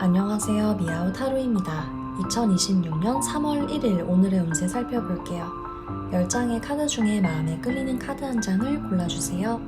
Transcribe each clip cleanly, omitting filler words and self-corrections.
안녕하세요. 미아오 타로입니다. 2026년 3월 1일 오늘의 운세 살펴볼게요. 10장의 카드 중에 마음에 끌리는 카드 한 장을 골라주세요.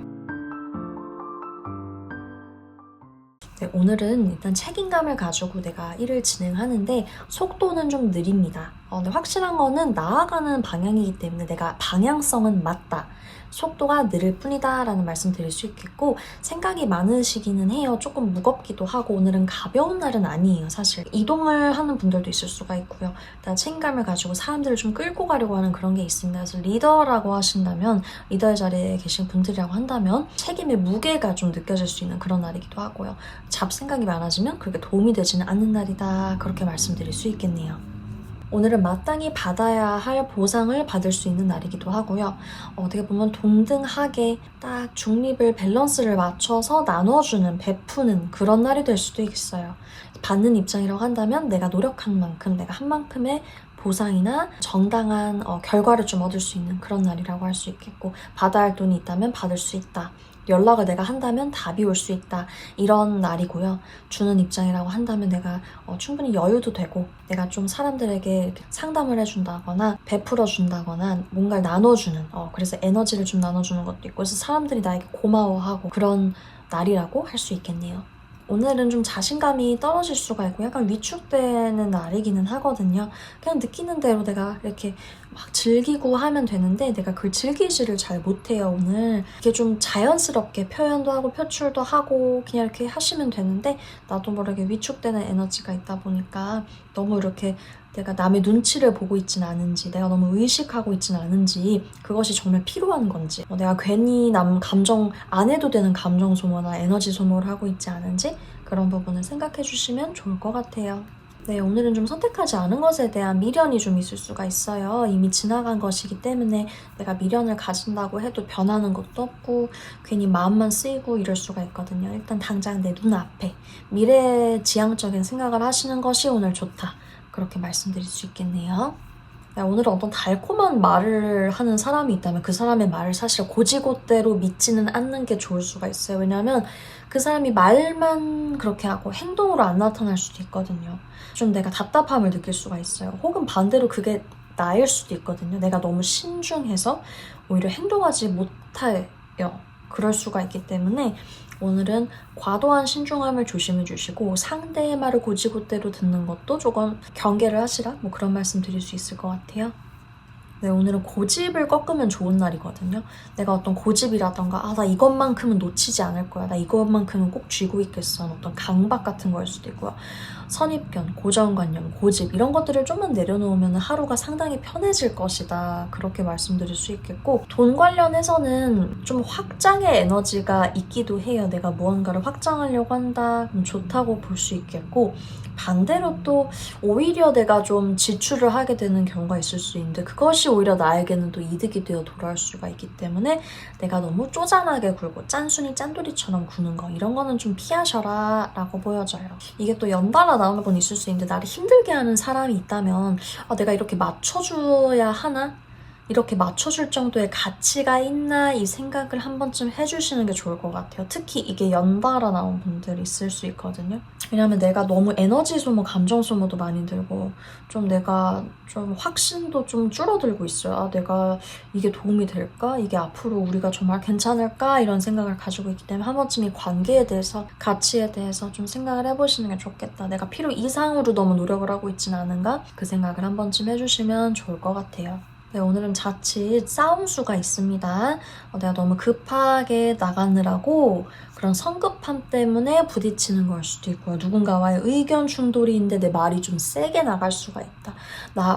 네, 오늘은 일단 책임감을 가지고 내가 일을 진행하는데 속도는 좀 느립니다. 근데 확실한 거는 나아가는 방향이기 때문에 내가 방향성은 맞다. 속도가 느릴 뿐이다 라는 말씀 드릴 수 있겠고, 생각이 많으시기는 해요. 조금 무겁기도 하고 오늘은 가벼운 날은 아니에요. 사실 이동을 하는 분들도 있을 수가 있고요. 일단 책임감을 가지고 사람들을 좀 끌고 가려고 하는 그런 게 있습니다. 그래서 리더라고 하신다면, 리더의 자리에 계신 분들이라고 한다면 책임의 무게가 좀 느껴질 수 있는 그런 날이기도 하고요. 잡생각이 많아지면 그렇게 도움이 되지는 않는 날이다, 그렇게 말씀드릴 수 있겠네요. 오늘은 마땅히 받아야 할 보상을 받을 수 있는 날이기도 하고요. 어떻게 보면 동등하게 딱 중립을, 밸런스를 맞춰서 나눠주는, 베푸는 그런 날이 될 수도 있어요. 받는 입장이라고 한다면 내가 노력한 만큼, 내가 한 만큼의 보상이나 정당한 결과를 좀 얻을 수 있는 그런 날이라고 할 수 있겠고, 받아야 할 돈이 있다면 받을 수 있다. 연락을 내가 한다면 답이 올 수 있다. 이런 날이고요. 주는 입장이라고 한다면 내가 충분히 여유도 되고, 내가 좀 사람들에게 이렇게 상담을 해준다거나 베풀어 준다거나 뭔가를 나눠주는, 그래서 에너지를 좀 나눠주는 것도 있고, 그래서 사람들이 나에게 고마워하고 그런 날이라고 할 수 있겠네요. 오늘은 좀 자신감이 떨어질 수가 있고 약간 위축되는 날이기는 하거든요. 그냥 느끼는 대로 내가 이렇게 막 즐기고 하면 되는데 내가 그걸 즐기지를 잘 못해요, 오늘. 이게 좀 자연스럽게 표현도 하고 표출도 하고 그냥 이렇게 하시면 되는데, 나도 모르게 위축되는 에너지가 있다 보니까 너무 이렇게 내가 남의 눈치를 보고 있진 않은지, 내가 너무 의식하고 있진 않은지, 그것이 정말 필요한 건지, 내가 괜히 남 감정, 안 해도 되는 감정 소모나 에너지 소모를 하고 있지 않은지, 그런 부분을 생각해 주시면 좋을 것 같아요. 네, 오늘은 좀 선택하지 않은 것에 대한 미련이 좀 있을 수가 있어요. 이미 지나간 것이기 때문에 내가 미련을 가진다고 해도 변하는 것도 없고 괜히 마음만 쓰이고 이럴 수가 있거든요. 일단 당장 내 눈앞에 미래지향적인 생각을 하시는 것이 오늘 좋다, 그렇게 말씀드릴 수 있겠네요. 오늘은 어떤 달콤한 말을 하는 사람이 있다면 그 사람의 말을 사실 곧이곧대로 믿지는 않는 게 좋을 수가 있어요. 왜냐하면 그 사람이 말만 그렇게 하고 행동으로 안 나타날 수도 있거든요. 좀 내가 답답함을 느낄 수가 있어요. 혹은 반대로 그게 나일 수도 있거든요. 내가 너무 신중해서 오히려 행동하지 못해요. 그럴 수가 있기 때문에 오늘은 과도한 신중함을 조심해 주시고, 상대의 말을 곧이곧대로 듣는 것도 조금 경계를 하시라, 그런 말씀 드릴 수 있을 것 같아요. 네, 오늘은 고집을 꺾으면 좋은 날이거든요. 내가 어떤 고집이라던가 나 이것만큼은 놓치지 않을 거야, 나 이것만큼은 꼭 쥐고 있겠어, 어떤 강박 같은 거일 수도 있고요. 선입견, 고정관념, 고집 이런 것들을 좀만 내려놓으면 하루가 상당히 편해질 것이다, 그렇게 말씀드릴 수 있겠고, 돈 관련해서는 좀 확장의 에너지가 있기도 해요. 내가 무언가를 확장하려고 한다, 그럼 좋다고 볼 수 있겠고, 반대로 또 오히려 내가 좀 지출을 하게 되는 경우가 있을 수 있는데 그것이 오히려 나에게는 또 이득이 되어 돌아올 수가 있기 때문에 내가 너무 쪼잔하게 굴고 짠순이 짠돌이처럼 구는 거, 이런 거는 좀 피하셔라 라고 보여져요. 이게 또 연달아 나오는 건 있을 수 있는데, 나를 힘들게 하는 사람이 있다면 내가 이렇게 맞춰줘야 하나? 이렇게 맞춰줄 정도의 가치가 있나, 이 생각을 한 번쯤 해주시는 게 좋을 것 같아요. 특히 이게 연달아 나온 분들이 있을 수 있거든요. 왜냐면 내가 너무 에너지 소모, 감정 소모도 많이 들고 좀 내가 좀 확신도 좀 줄어들고 있어요. 내가 이게 도움이 될까? 이게 앞으로 우리가 정말 괜찮을까? 이런 생각을 가지고 있기 때문에 한 번쯤 이 관계에 대해서, 가치에 대해서 좀 생각을 해보시는 게 좋겠다. 내가 필요 이상으로 너무 노력을 하고 있진 않은가? 그 생각을 한 번쯤 해주시면 좋을 것 같아요. 네, 오늘은 자칫 싸움수가 있습니다. 내가 너무 급하게 나가느라고 그런 성급함 때문에 부딪히는 걸 수도 있고요. 누군가와의 의견 충돌이 있는데 내 말이 좀 세게 나갈 수가 있다.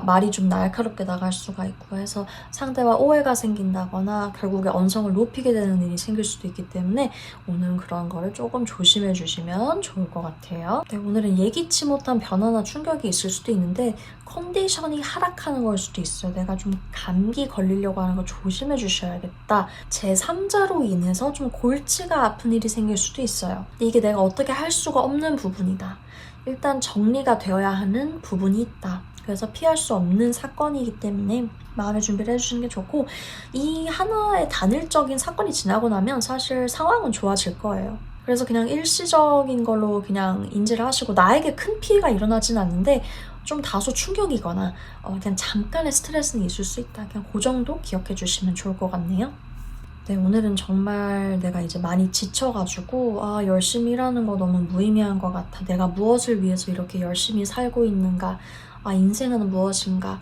말이 좀 날카롭게 나갈 수가 있고 해서 상대와 오해가 생긴다거나 결국에 언성을 높이게 되는 일이 생길 수도 있기 때문에 오늘은 그런 거를 조금 조심해 주시면 좋을 것 같아요. 네, 오늘은 예기치 못한 변화나 충격이 있을 수도 있는데 컨디션이 하락하는 걸 수도 있어요. 내가 좀 감기 걸리려고 하는 거 조심해 주셔야겠다. 제3자로 인해서 좀 골치가 아픈 일이 생길 수도 있어요. 이게 내가 어떻게 할 수가 없는 부분이다. 일단 정리가 되어야 하는 부분이 있다. 그래서 피할 수 없는 사건이기 때문에 마음의 준비를 해주시는 게 좋고, 이 하나의 단일적인 사건이 지나고 나면 사실 상황은 좋아질 거예요. 그래서 그냥 일시적인 걸로 그냥 인지를 하시고 나에게 큰 피해가 일어나진 않는데 좀 다소 충격이거나 그냥 잠깐의 스트레스는 있을 수 있다. 그냥 그 정도 기억해 주시면 좋을 것 같네요. 네, 오늘은 정말 내가 이제 많이 지쳐가지고 열심히 일하는 거 너무 무의미한 것 같아. 내가 무엇을 위해서 이렇게 열심히 살고 있는가. 인생은 무엇인가.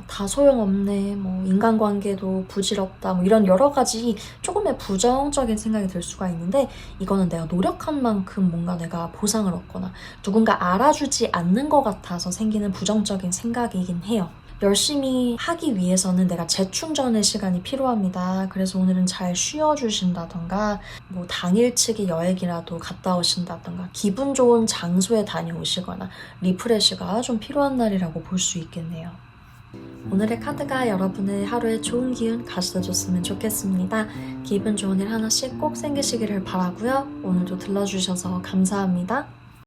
다 소용없네. 뭐 인간관계도 부질없다. 뭐 이런 여러 가지 조금의 부정적인 생각이 들 수가 있는데 이거는 내가 노력한 만큼 뭔가 내가 보상을 얻거나 누군가 알아주지 않는 것 같아서 생기는 부정적인 생각이긴 해요. 열심히 하기 위해서는 내가 재충전의 시간이 필요합니다. 그래서 오늘은 잘 쉬어주신다던가 뭐 당일치기 여행이라도 갔다 오신다던가 기분 좋은 장소에 다녀오시거나 리프레시가 좀 필요한 날이라고 볼 수 있겠네요. 오늘의 카드가 여러분의 하루에 좋은 기운 가져다 줬으면 좋겠습니다. 기분 좋은 일 하나씩 꼭 생기시기를 바라고요. 오늘도 들러주셔서 감사합니다.